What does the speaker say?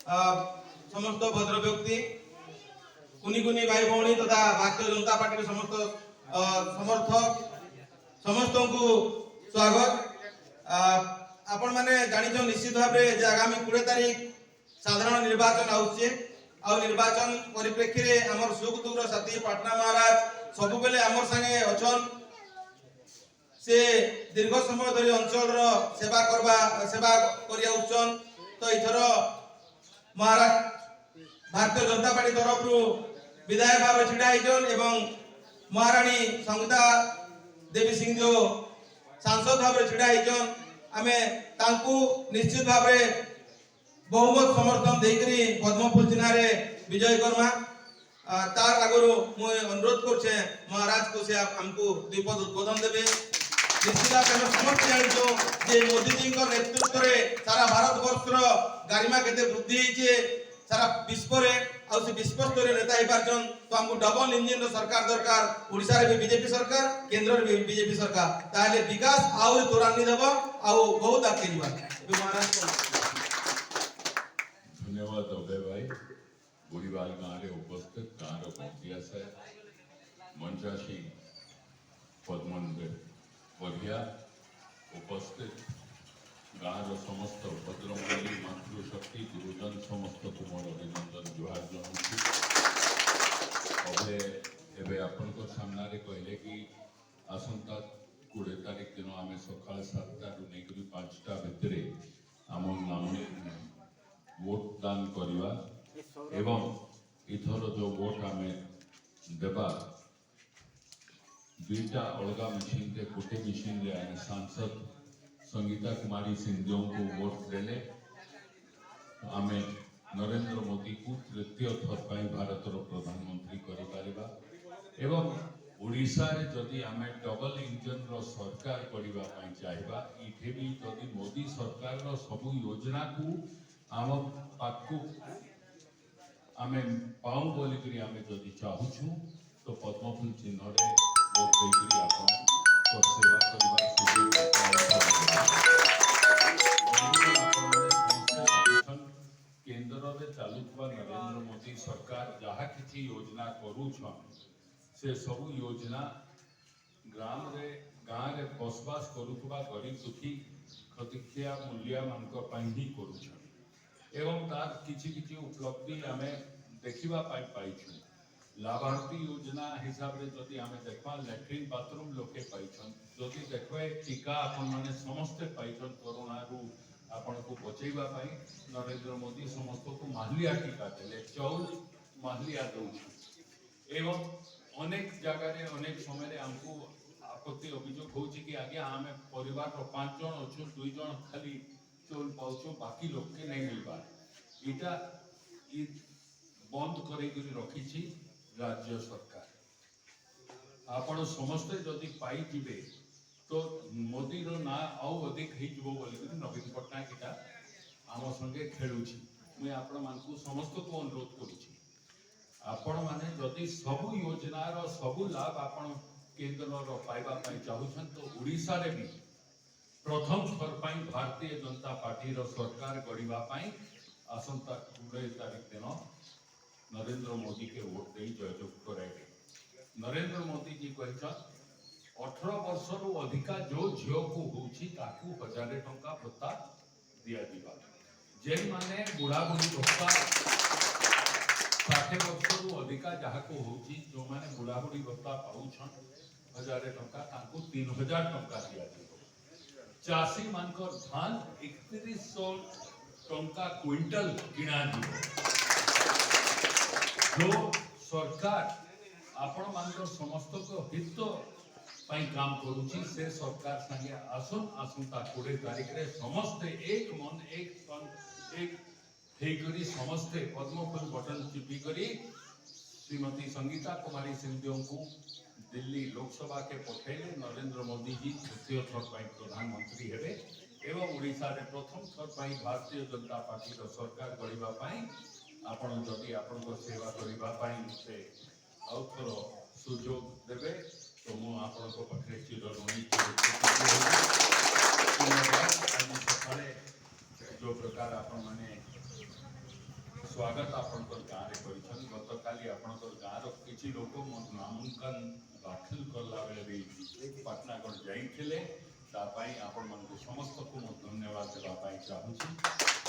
समस्त भद्र व्यक्ति कुनी कुनी भाई भौणी तथा भारतीय जनता पार्टी समस्त समर्थक समस्त को स्वागत। आपण माने जानिछो निश्चित भाव जे आगामी 20 तारीख साधारण निर्वाचन आउछे आ निर्वाचन परिप्रेक्षी रे हमर सुख दुख साथी पाटना महाराज सब बेले हमर संगे अछन। से दीर्घ समय धरी अंचल रो सेवा करिया उछन। तो इथर महाराज भारतीय जनता पार्टी तरफ विधायक भाव छिड़ा होइछन एवं महारानी संगीता देवी सिंह जो सांसद भाव छिड़ा होइछन। आमे तांकू निश्चित भाव बहुमत समर्थन देकरी पद्मफूल चिन्ह रे विजय कर्मा। तार आगु मु अनुरोध करछे महाराज को से हमको द्विपद उद्बोधन देबे। निश्चित भाव समस्त जानिछो जे मोदी जी को नेतृत्व रे सारा भारत वर्ष गारिमा केते वृद्धि होइछे सारा विश्व रे आ से विश्व स्तरीय नेता ही पारछन। तो हमको डबल इंजन रो सरकार दरकार। ओडिसा रे भी बीजेपी सरकार केंद्र रे भी बीजेपी सरकार ताले विकास आउर त्वरान्वित देबो आ बहुत आगे जीवा। महाराज धन्यवाद अभय भाई। बुढ़ीवाल गाँव रे उपस्थित गाँव पहुंचिया से मंचासी पद्मन बढ़िया उपस्थित गाँव समस्त भद्रमली मातृशक्ति गुरुजन समस्त को मोर अभिनंदन जुहार जनाऊँ। अबे आपण सामने कहले कि आसंता 20 तारीख दिन आम सका 7टा नहीं 5टा भितर आम नाम वोट दान करवा एवं इथर जो वोट आम देवा दुईटा अलगा मेसीन रे गोटे मेसीन रे आम सांसद संगीता कुमारी सिंधियों को वोट देले आम नरेंद्र मोदी को तृतीय थर पर भारत प्रधानमंत्री करिपारिबा एवं ओडिशा रे जदि आम डबल इंजन रो सरकार करबा पई चाहिबा इथे भी जदि मोदी सरकार रो सब योजना को आम पाकू आम पाऊँ बोली करी आम जदि चाहूँ तो पद्मफूल चिन्ह रे वोट देकरी आपण तो सेवा करबा केंद्र में चलुवा नरेंद्र मोदी सरकार जहाँ किसी योजना करूछन से सब योजना ग्राम रे गाँव रे बसवास करुवा गरीब दुखी प्रतिक्रिया मूल्य मान ही करूछन एवं तार किछि किछि उपलब्धि आम देखा पाइछु। लाभार्थी योजना हिसाब रे जदि आम देखा लैट्रिन बाथरूम लोके पाइछन जदि देखबे टीका आपण माने समस्ते पाइछन कोरोना रु आपण को बचैबा पाई नरेंद्र मोदी समस्त को माहलिया टीका देले चौल माहलिया दउछ एवं अनेक जगह रे अनेक समय रे हमको आपत्ति अभियोग होछि कि आगे आम परिवार रो 5 जन अछु 2 जन खाली चौल पाउछु बाकी लोग के नहीं मिलबा इटा बंद करी रखी राज्य सरकार। आपण समस्ते जदि पाई जिबे तो मोदी रो ना आउ अधिक ही जीवो बोली नवीन पट्टनायक इटा आम संगे खेलुछि। मैं आपण मानकु समस्त को अनुरोध करूछि आपण माने जदि सब योजना रो सब लाभ आपण केंद्र रो पाइबा पई चाहुछन तो ओडिसा रे भी प्रथम थर पई भारतीय जनता पार्टी रो सरकार गढ़िबा पई आसंता 20 तारीख दिन नरेंद्र मोदी के वोट दे जययुक्त कराइबे। नरेंद्र मोदी जी कहछन 18 वर्ष रु अधिका जो झियो को होछि ताकू 1000 टंका भत्ता दिया दिबा जेन माने बुढ़ा बुढ़ी भत्ता 60 वर्ष रु अधिका जहा को होछि जो माने बुढ़ा बुढ़ी भत्ता पाउछन 1000 टंका ताकू 3000 टंका दिया दिबो। चासी मानकर धान 3100 टंका क्विंटल किना दिबो। जो सरकार आपण मानकर समस्त को हित पाई काम करूची से सरकार संगे आसन आसंता 20 तारीख रे समस्त एक मन एक सन एक हेकरी समस्त पद्मफूल बटन चिपी करी श्रीमती संगीता कुमारी सिंधियों को दिल्ली लोकसभा के पठेले नरेंद्र मोदी जी तृतीय थर पर प्रधानमंत्री हेबे एवं ओडिशा रे प्रथम थर पर भारतीय जनता पार्टी रो सरकार गढ़िबा पई आपण जदि आपण को सेवा करिबा पई से आउथर सुयोग देबे तो मु आपण को पठे चिर ऋणी जो प्रकार आपण माने स्वागत आपणकर गाँव में कर गत काली आपणकर गाँव किसी लोक नामांकन दाखिल करला बेले भी पाटनागढ़ जाइए आपण समस्त को धन्यवाद देवाई चाहूँगी।